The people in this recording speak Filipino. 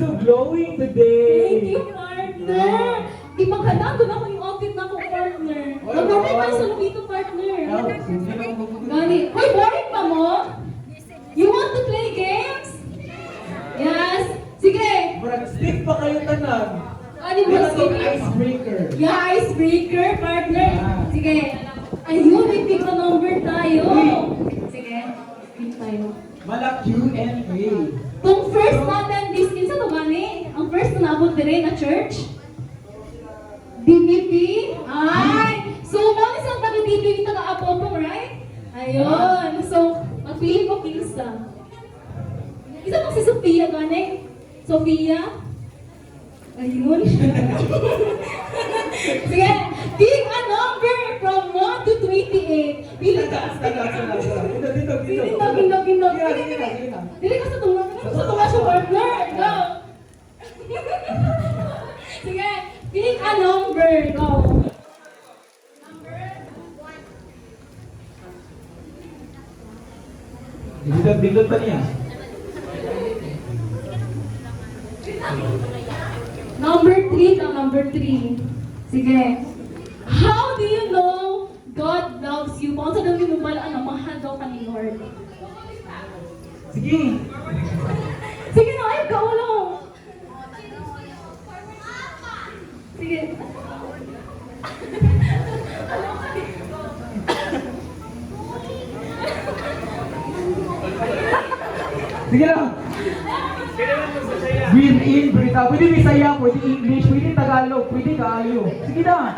so glowing Thank today. you, partner. Ipaghandaan ko na ko yung outfit na ko, partner. Wow. Magkakay pa sa lubito, partner. Oh, hindi na ako mabubuti. Gani. Hoy, boring pa mo? You want to play games? Yes. Sige. Murag stick pa kayo tanan. Ano mo, Dito tong sige. icebreaker. Yeah, icebreaker, partner. Ah. Sige. Ayun, may pick na number tayo. Uy. Sige. Pick tayo. Mala Q&A. Kung first natin, this kinsa to gani? Ang first na naabot dire na church? DPP? Ay! So, mo isang taga-DPP taga-Apopong, right? Ayun. So, magpili ko kinsa. Isa mo si Sophia gani? Sophia? Ayun. Sige, pick a number from 1 to 28. Pili ka. Dito, dito, dito. Gino. Sige na. Dili ka sa tunga. Sa tunga siya, partner. Go. Sige, pick a number. Go. Dito pa niya. Number 3 ka, number 3. Sige. How do you know God loves you? Kung sa dami mo pala, mahal daw ka ni Lord. Sige. Sige na, ay, kaulo. Sige. Sige lang. Breathe in, breathe out. Pwede Bisaya, pwede English, pwede Tagalog, pwede Kaayo. Sige na.